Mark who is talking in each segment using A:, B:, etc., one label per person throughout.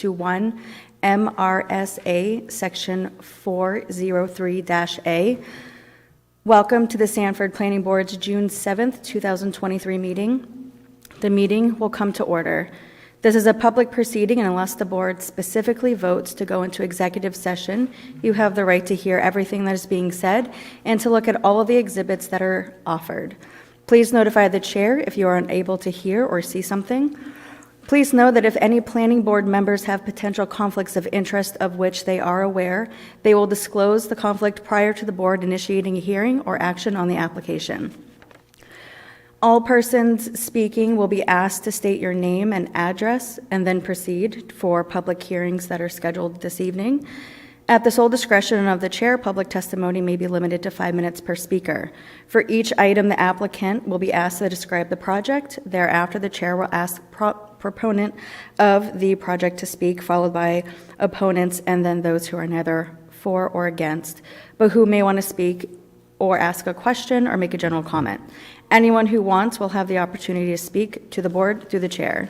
A: 421 MRSA Section 403-A. Welcome to the Sanford Planning Board's June 7th, 2023 meeting. The meeting will come to order. This is a public proceeding, and unless the board specifically votes to go into executive session, you have the right to hear everything that is being said and to look at all of the exhibits that are offered. Please notify the chair if you are unable to hear or see something. Please know that if any planning board members have potential conflicts of interest of which they are aware, they will disclose the conflict prior to the board initiating a hearing or action on the application. All persons speaking will be asked to state your name and address and then proceed for public hearings that are scheduled this evening. At the sole discretion of the chair, public testimony may be limited to 5 minutes per speaker. For each item, the applicant will be asked to describe the project. Thereafter, the chair will ask proponent of the project to speak, followed by opponents, and then those who are neither for or against, but who may want to speak or ask a question or make a general comment. Anyone who wants will have the opportunity to speak to the board through the chair.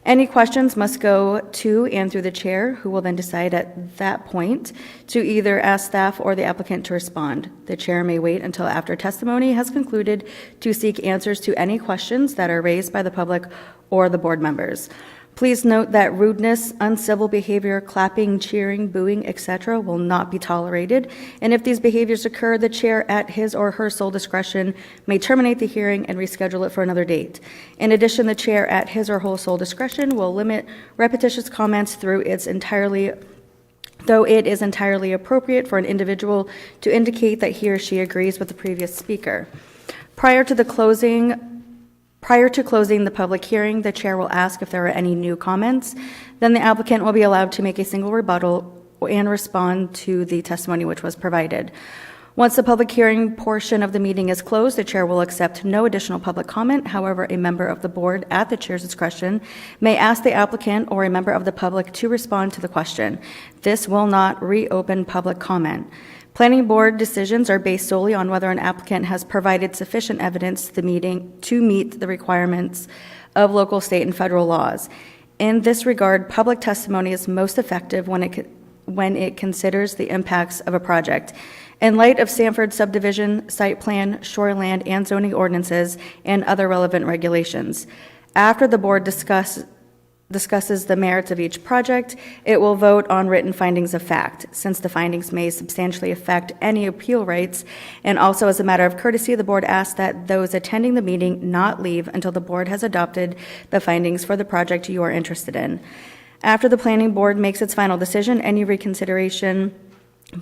A: Any questions must go to and through the chair, who will then decide at that point to either ask staff or the applicant to respond. The chair may wait until after testimony has concluded to seek answers to any questions that are raised by the public or the board members. Please note that rudeness, uncivil behavior, clapping, cheering, booing, etc. will not be tolerated, and if these behaviors occur, the chair at his or her sole discretion may terminate the hearing and reschedule it for another date. In addition, the chair at his or her sole discretion will limit repetitious comments though it is entirely appropriate for an individual to indicate that he or she agrees with the previous speaker. Prior to closing the public hearing, the chair will ask if there are any new comments. Then the applicant will be allowed to make a single rebuttal and respond to the testimony which was provided. Once the public hearing portion of the meeting is closed, the chair will accept no additional public comment. However, a member of the board, at the chair's discretion, may ask the applicant or a member of the public to respond to the question. This will not reopen public comment. Planning board decisions are based solely on whether an applicant has provided sufficient evidence to the meeting to meet the requirements of local, state, and federal laws. In this regard, public testimony is most effective when it considers the impacts of a project. In light of Sanford subdivision, site plan, shoreland, and zoning ordinances, and other relevant regulations. After the board discusses the merits of each project, it will vote on written findings of fact. Since the findings may substantially affect any appeal rights, and also as a matter of courtesy, the board asks that those attending the meeting not leave until the board has adopted the findings for the project you are interested in. After the planning board makes its final decision, any reconsideration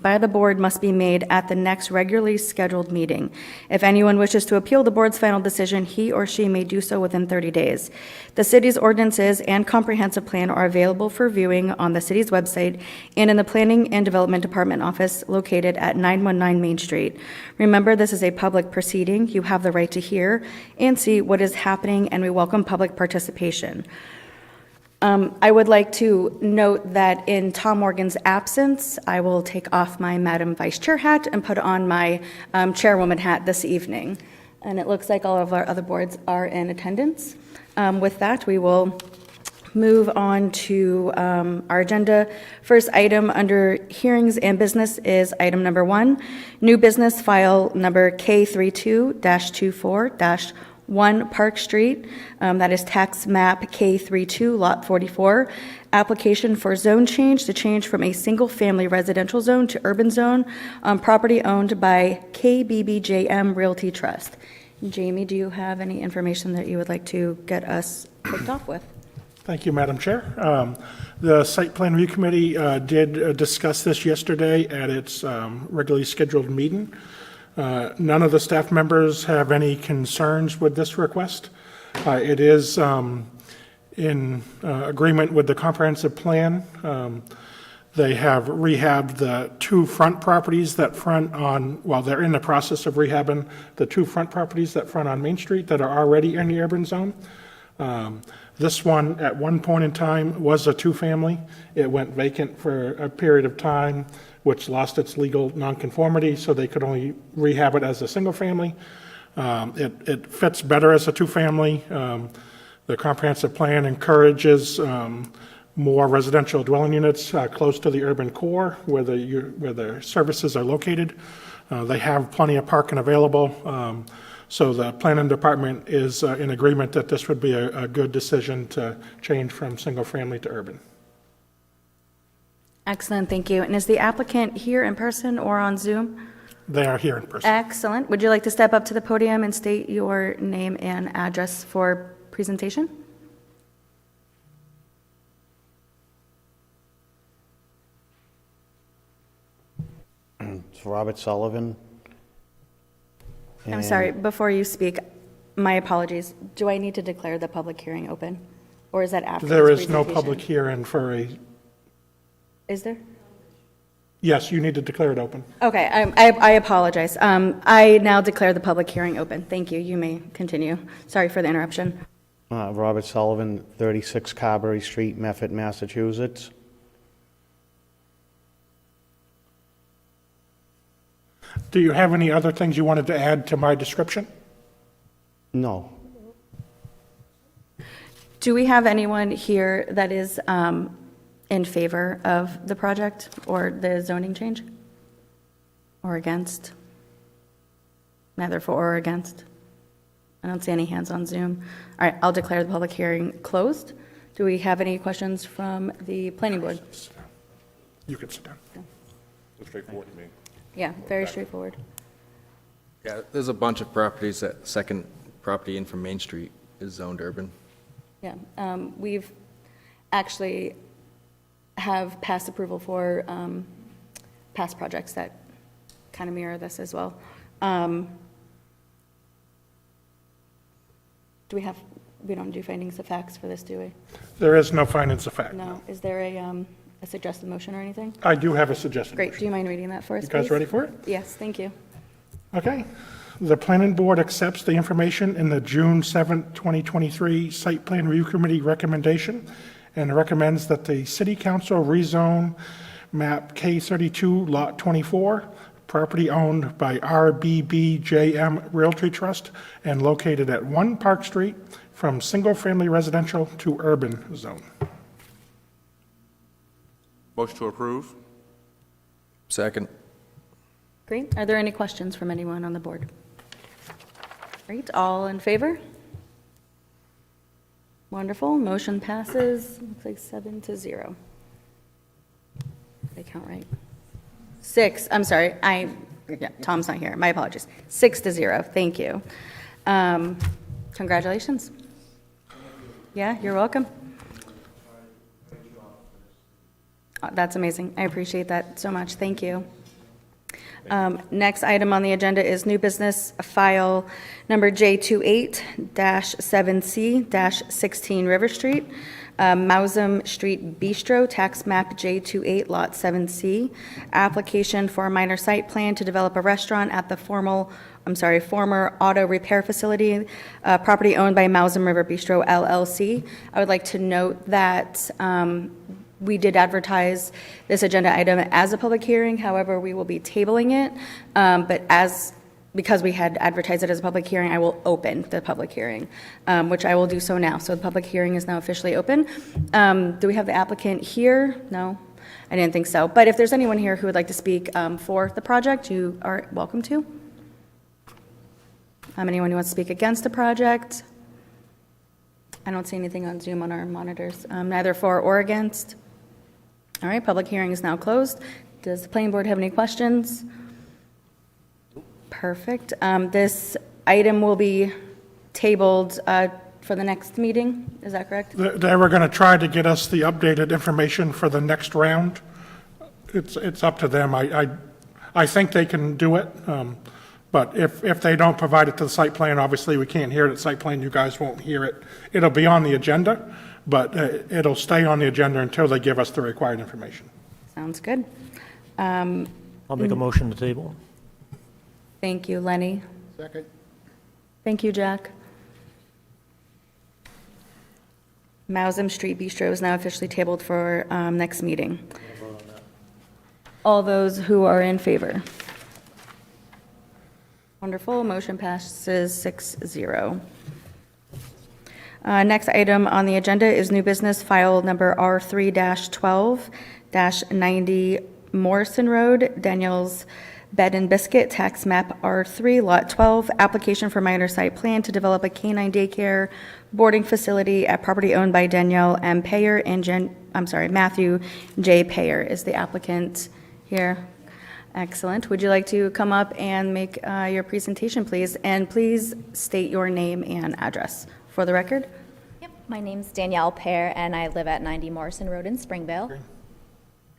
A: by the board must be made at the next regularly scheduled meeting. If anyone wishes to appeal the board's final decision, he or she may do so within 30 days. The city's ordinances and comprehensive plan are available for viewing on the city's website and in the Planning and Development Department office located at 919 Main Street. Remember, this is a public proceeding. You have the right to hear and see what is happening, and we welcome public participation. I would like to note that in Tom Morgan's absence, I will take off my Madam Vice Chair hat and put on my Chairwoman hat this evening. And it looks like all of our other boards are in attendance. With that, we will move on to our agenda. First item under hearings and business is item number 1, new business file number K32-24- 1 Park Street, that is tax map K32, lot 44, application for zone change to change from a single-family residential zone to urban zone on property owned by KBBJM Realty Trust. Jamie, do you have any information that you would like to get us kicked off with?
B: Thank you, Madam Chair. The Site Plan Review Committee did discuss this yesterday at its regularly scheduled meeting. None of the staff members have any concerns with this request. It is in agreement with the comprehensive plan. They have rehabbed the 2 front properties that front on, well, they're in the process of rehabbing the 2 front properties that front on Main Street that are already in the urban zone. This one, at one point in time, was a 2-family. It went vacant for a period of time, which lost its legal nonconformity, so they could only rehab it as a single family. It fits better as a 2-family. The comprehensive plan encourages more residential dwelling units close to the urban core where the services are located. They have plenty of parking available. So the planning department is in agreement that this would be a good decision to change from single-family to urban.
A: Excellent, thank you. And is the applicant here in person or on Zoom?
B: They are here in person.
A: Excellent. Would you like to step up to the podium and state your name and address for presentation?
C: It's Robert Sullivan.
A: I'm sorry, before you speak, my apologies. Do I need to declare the public hearing open? Or is that after
B: There
A: this
B: is no
A: presentation?
B: public hearing for a,
A: Is there?
B: yes, you need to declare it open.
A: Okay, I apologize. I now declare the public hearing open. Thank you. You may continue. Sorry for the interruption.
C: Robert Sullivan, 36 Carberry Street, Medford, Massachusetts.
B: Do you have any other things you wanted to add to my description?
C: No.
A: Do we have anyone here that is in favor of the project or the zoning change? Or against? Neither for or against? I don't see any hands on Zoom. All right, I'll declare the public hearing closed. Do we have any questions from the planning board?
B: You can sit down.
D: Looks straightforward to me.
A: Yeah, very straightforward.
E: Yeah, there's a bunch of properties that second property in from Main Street is zoned urban.
A: Yeah, we've actually have past approval for past projects that kind of mirror this as well. We don't do findings of facts for this, do we?
B: There is no findings of fact.
A: No. Is there a suggested motion or anything?
B: I do have a suggestion.
A: Great, do you mind reading that for us,
B: You guys
A: please?
B: ready for it?
A: Yes, thank you.
B: Okay. The planning board accepts the information in the June 7th, 2023 Site Plan Review Committee recommendation and recommends that the city council rezone map K32 Lot 24, property owned by RBBJM Realty Trust and located at 1 Park Street, from single-family residential to urban zone.
D: Motion to approve?
E: Second.
A: Great, are there any questions from anyone on the board? Great, all in favor? Wonderful, motion passes, looks like 7-0. They count right. 6, I'm sorry, yeah, Tom's not here, my apologies. 6-0, thank you. Congratulations. Yeah, you're welcome. That's amazing, I appreciate that so much, thank you. Next item on the agenda is new business file number J28-7C-16 River Street, Mausam Street Bistro, tax map J28 Lot 7C, application for a minor site plan to develop a restaurant at the former auto repair facility, property owned by Mausam River Bistro LLC. I would like to note that we did advertise this agenda item as a public hearing, however, we will be tabling it, but because we had advertised it as a public hearing, I will open the public hearing, which I will do so now. So the public hearing is now officially open. Do we have the applicant here? No, I didn't think so. But if there's anyone here who would like to speak for the project, you are welcome to. Anyone who wants to speak against the project? I don't see anything on Zoom on our monitors, neither for or against. All right, public hearing is now closed. Does the planning board have any questions? Perfect. This item will be tabled for the next meeting, is that correct?
B: They were going to try to get us the updated information for the next round. It's up to them. I think they can do it, but if they don't provide it to the site plan, obviously we can't hear it at site plan. You guys won't hear it. It'll be on the agenda, but it'll stay on the agenda until they give us the required information.
A: Sounds good.
F: I'll make a motion to table.
A: Thank you, Lenny.
B: Second.
A: Thank you, Jack. Mausam Street Bistro is now officially tabled for next meeting. All those who are in favor? Wonderful, motion passes 6-0. Next item on the agenda is new business file number R3-12-90 Morrison Road, Daniel's Bed and Biscuit, tax map R3, lot 12, application for minor site plan to develop a canine daycare boarding facility at property owned by Danielle M. Payer and Matthew J. Payer is the applicant here. Excellent. Would you like to come up and make your presentation, please? And please state your name and address for the record.
G: Yep, my name's Danielle Pear, and I live at 90 Morrison Road in Springvale.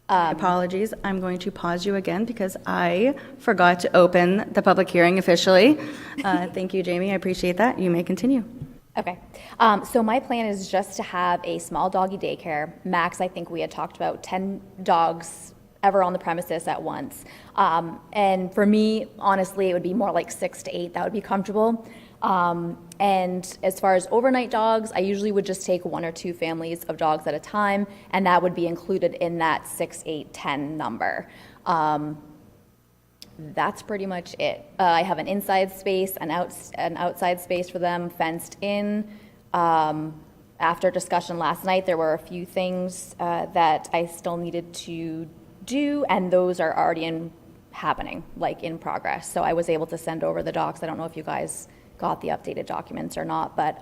A: Apologies, I'm going to pause you again because I forgot to open the public hearing officially. Thank you, Jamie, I appreciate that. You may continue.
G: Okay, so my plan is just to have a small doggy daycare. Max, I think we had talked about 10 dogs ever on the premises at once. And for me, honestly, it would be more like 6 to 8. That would be comfortable. And as far as overnight dogs, I usually would just take 1 or 2 families of dogs at a time, and that would be included in that 6, 8, 10 number. That's pretty much it. I have an inside space, an outside space for them, fenced in. After discussion last night, there were a few things that I still needed to do, and those are already happening, like in progress. So I was able to send over the docs. I don't know if you guys got the updated documents or not, but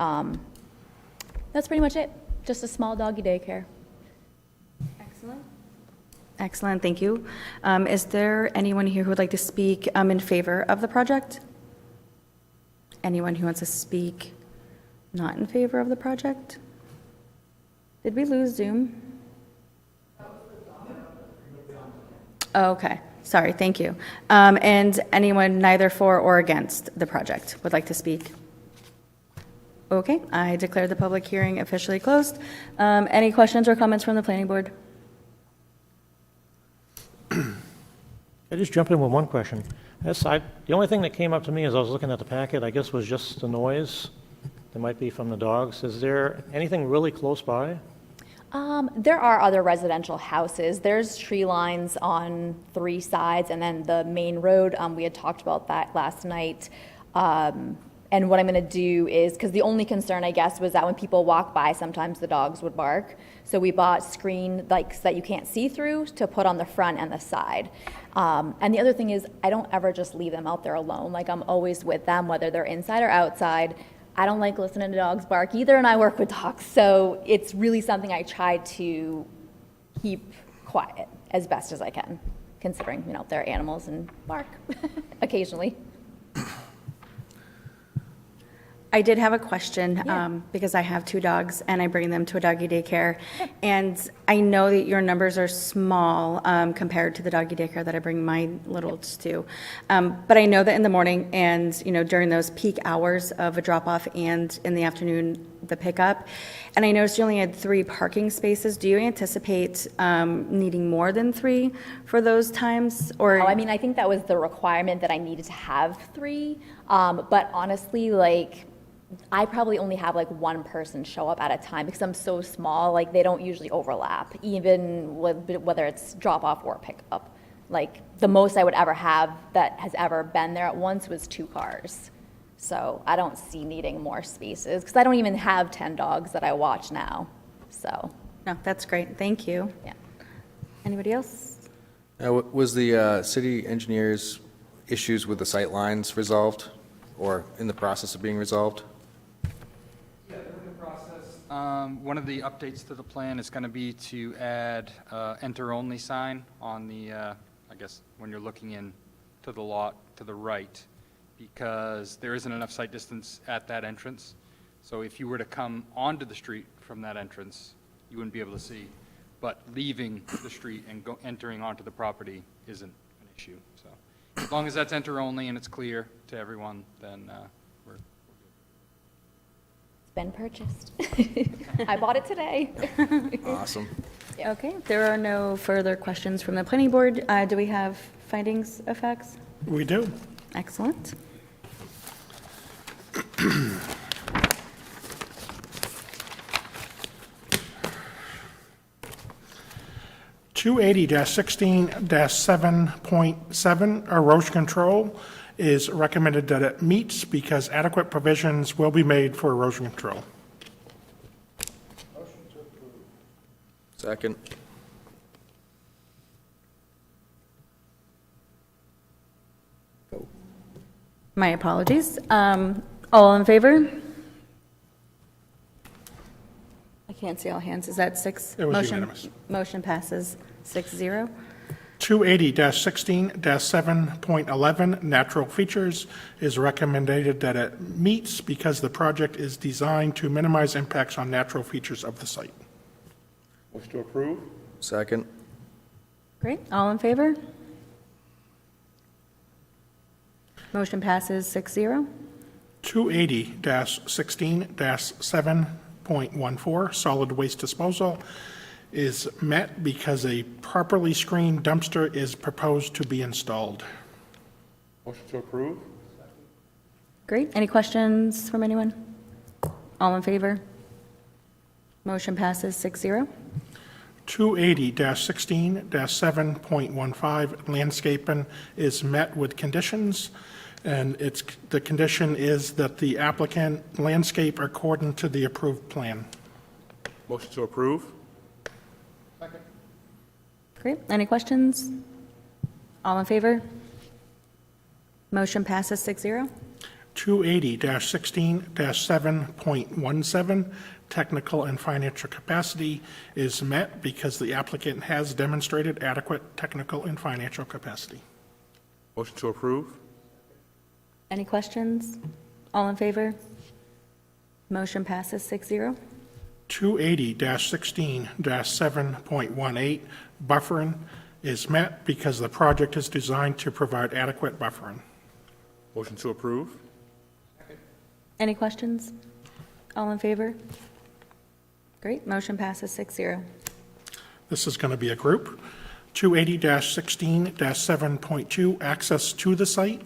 G: that's pretty much it. Just a small doggy daycare.
A: Excellent. Excellent, thank you. Is there anyone here who would like to speak in favor of the project? Anyone who wants to speak not in favor of the project? Did we lose Zoom? Oh, okay, sorry, thank you. And anyone neither for or against the project would like to speak? Okay, I declare the public hearing officially closed. Any questions or comments from the planning board?
F: I just jump in with one question. The only thing that came up to me as I was looking at the packet, I guess, was just the noise that might be from the dogs. Is there anything really close by?
G: There are other residential houses. There's tree lines on 3 sides, and then the main road, we had talked about that last night. And what I'm going to do is, because the only concern, I guess, was that when people walk by, sometimes the dogs would bark. So we bought screen like that you can't see through to put on the front and the side. And the other thing is, I don't ever just leave them out there alone. Like, I'm always with them, whether they're inside or outside. I don't like listening to dogs bark either, and I work with dogs. So it's really something I try to keep quiet as best as I can, considering, they're animals and bark occasionally.
A: I did have a question because I have 2 dogs and I bring them to a doggy daycare. And I know that your numbers are small compared to the doggy daycare that I bring my littles to. But I know that in the morning and, during those peak hours of a drop off and in the afternoon, the pickup. And I noticed you only had 3 parking spaces. Do you anticipate needing more than 3 for those times? Or
G: I think that was the requirement that I needed to have 3. But honestly, I probably only have 1 person show up at a time because I'm so small. They don't usually overlap, even whether it's drop off or pick up. The most I would ever have that has ever been there at once was 2 cars. So I don't see needing more spaces because I don't even have 10 dogs that I watch now. So
A: No, that's great. Thank you.
G: yeah.
A: Anybody else?
E: Was the city engineer's issues with the sight lines resolved or in the process of being resolved?
H: Yeah, they're in the process. One of the updates to the plan is going to be to add enter-only sign on the, I guess, when you're looking in to the lot to the right, because there isn't enough sight distance at that entrance. So if you were to come onto the street from that entrance, you wouldn't be able to see. But leaving the street and entering onto the property isn't an issue. So as long as that's enter-only and it's clear to everyone, then we're
G: It's been purchased. I bought it today.
E: Awesome.
G: Yeah.
A: Okay, there are no further questions from the planning board. Do we have findings of facts?
B: We do.
A: Excellent.
B: 280-16-7.7 erosion control is recommended that it meets because adequate provisions will be made for erosion control.
E: Second.
A: My apologies. All in favor? I can't see all hands. Is that six?
B: It was
A: Motion-
B: unanimous.
A: Motion passes 6-0.
B: 280-16-7.11, natural features, is recommended that it meets because the project is designed to minimize impacts on natural features of the site.
D: Motion to approve?
E: Second.
A: Great. All in favor? Motion passes 6-0.
B: 280-16-7.14, solid waste disposal, is met because a properly screened dumpster is proposed to be installed.
D: Motion to approve?
A: Great. Any questions from anyone? All in favor? Motion passes 6-0.
B: 280-16-7.15, landscaping is met with conditions, and the condition is that the applicant landscape according to the approved plan.
D: Motion to approve?
A: Great. Any questions? All in favor? Motion passes 6-0.
B: 280-16-7.17, technical and financial capacity is met because the applicant has demonstrated adequate technical and financial capacity.
D: Motion to approve?
A: Any questions? All in favor? Motion passes 6-0.
B: 280-16-7.18, buffering is met because the project is designed to provide adequate buffering.
D: Motion to approve?
A: Any questions? All in favor? Great. Motion passes 6-0.
B: This is going to be a group. 280-16-7.2, access to the site.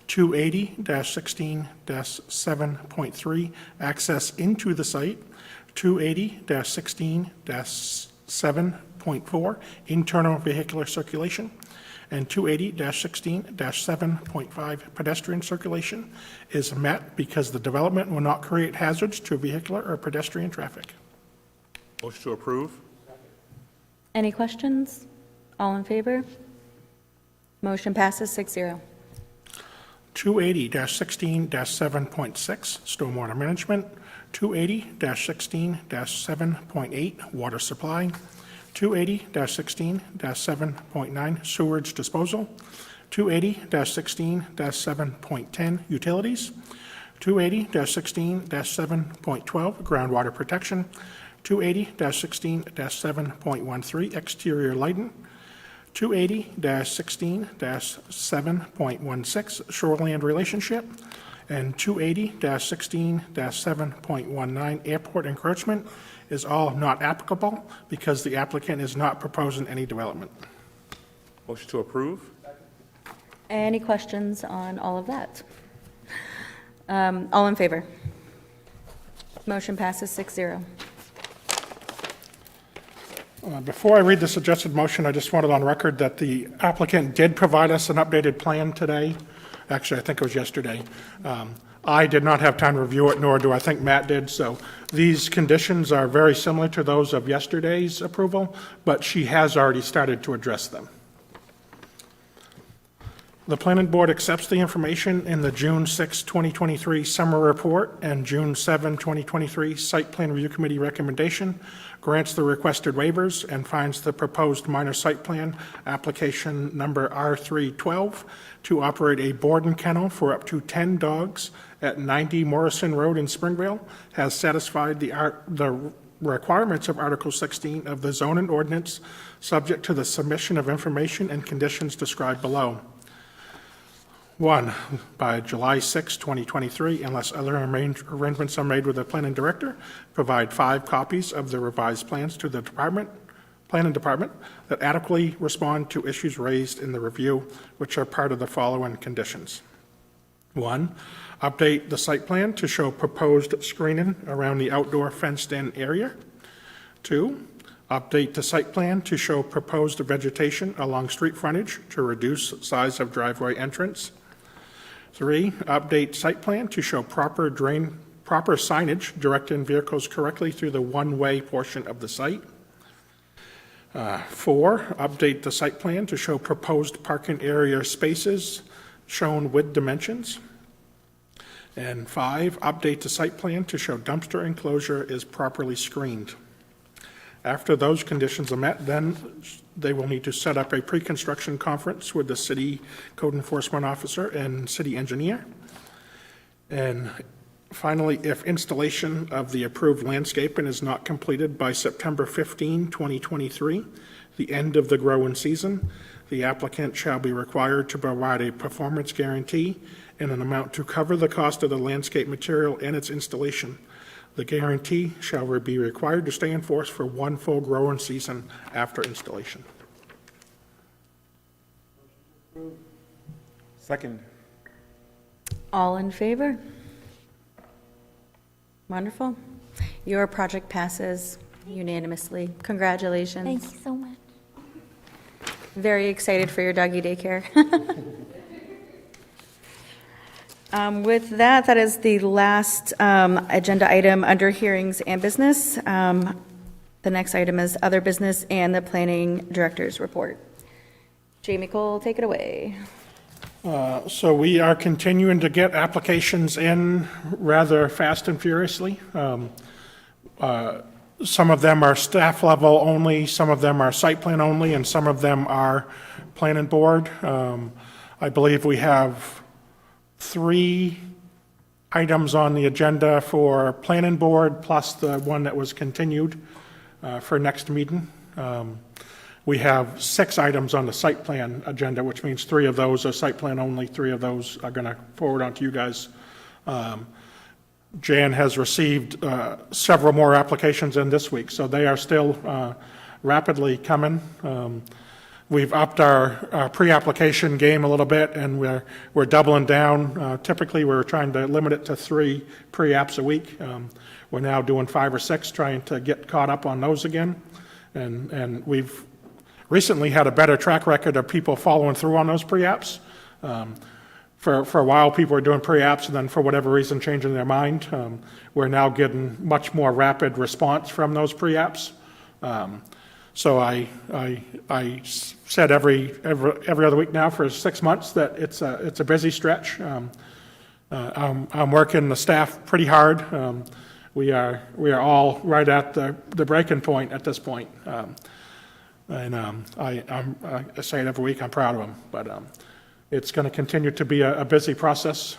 B: 280-16-7.3, access into the site. 280-16-7.4, internal vehicular circulation. And 280-16-7.5, pedestrian circulation is met because the development will not create hazards to vehicular or pedestrian traffic.
D: Motion to approve?
A: Any questions? All in favor? Motion passes 6-0.
B: 280-16-7.6, stormwater management. 280-16-7.8, water supply. 280-16-7.9, sewage disposal. 280-16-7.10, utilities. 280-16-7.12, groundwater protection. 280-16-7.13, exterior lighting. 280-16-7.16, shoreland relationship. And 280-16-7.19, airport encroachment, is all not applicable because the applicant is not proposing any development.
D: Motion to approve?
A: Any questions on all of that? All in favor? Motion passes 6-0.
B: Before I read the suggested motion, I just wanted on record that the applicant did provide us an updated plan today. Actually, I think it was yesterday. I did not have time to review it, nor do I think Matt did, so these conditions are very similar to those of yesterday's approval, but she has already started to address them. The planning board accepts the information in the June 6, 2023 summer report and June 7, 2023 site plan review committee recommendation, grants the requested waivers, and finds the proposed minor site plan, application number R312, to operate a board and kennel for up to 10 dogs at 90 Morrison Road in Springvale, has satisfied the requirements of Article 16 of the zoning ordinance, subject to the submission of information and conditions described below. 1, by July 6, 2023, unless other arrangements are made with the planning director, provide 5 copies of the revised plans to the planning department that adequately respond to issues raised in the review, which are part of the following conditions. 1, update the site plan to show proposed screening around the outdoor fenced-in area. 2, update the site plan to show proposed vegetation along street frontage to reduce size of driveway entrance. 3, update site plan to show proper signage directing vehicles correctly through the one-way portion of the site. 4, update the site plan to show proposed parking area spaces shown with dimensions. And 5, update the site plan to show dumpster enclosure is properly screened. After those conditions are met, then they will need to set up a pre-construction conference with the city code enforcement officer and city engineer. And finally, if installation of the approved landscaping is not completed by September 15, 2023, the end of the growing season, the applicant shall be required to provide a performance guarantee in an amount to cover the cost of the landscape material and its installation. The guarantee shall be required to stay in force for 1 full growing season after installation.
D: Second.
A: All in favor? Wonderful. Your project passes unanimously. Congratulations.
G: Thank you so much.
A: Very excited for your doggy daycare. With that, that is the last agenda item under hearings and business. The next item is other business and the planning director's report. Jamie Cole, take it away.
B: So we are continuing to get applications in rather fast and furiously. Some of them are staff level only, some of them are site plan only, and some of them are planning board. I believe we have 3 items on the agenda for planning board, plus the one that was continued for next meeting. We have 6 items on the site plan agenda, which means 3 of those are site plan only, 3 of those are going to forward on to you guys. Jan has received several more applications in this week, so they are still rapidly coming. We've upped our pre-application game a little bit, and we're doubling down. Typically, we're trying to limit it to 3 pre-apps a week. We're now doing 5 or 6, trying to get caught up on those again. And we've recently had a better track record of people following through on those pre-apps. For a while, people were doing pre-apps and then for whatever reason changing their mind. We're now getting much more rapid response from those pre-apps. So I said every other week now for 6 months that it's a busy stretch. I'm working the staff pretty hard. We are all right at the breaking point at this point. I say it every week. I'm proud of them, but it's going to continue to be a busy process.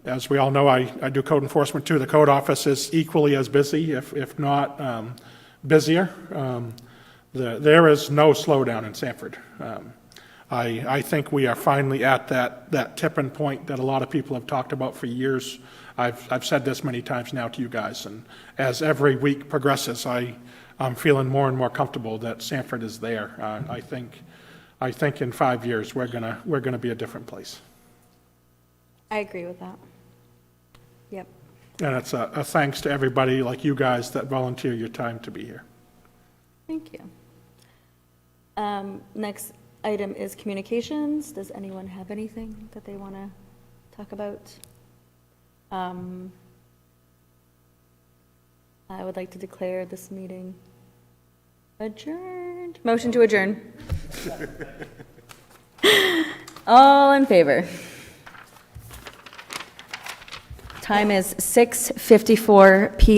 B: As we all know, I do code enforcement too. The code office is equally as busy, if not busier. There is no slowdown in Sanford. I think we are finally at that tipping point that a lot of people have talked about for years. I've said this many times now to you guys, and as every week progresses, I'm feeling more and more comfortable that Sanford is there. I think in 5 years we're gonna be a different place.
A: I agree with that. Yep.
B: And it's a thanks to everybody like you guys that volunteer your time to be here.
A: Thank you. Next item is communications. Does anyone have anything that they want to talk about? I would like to declare this meeting adjourned. Motion to adjourn. All in favor? Time is 6:54 p.m.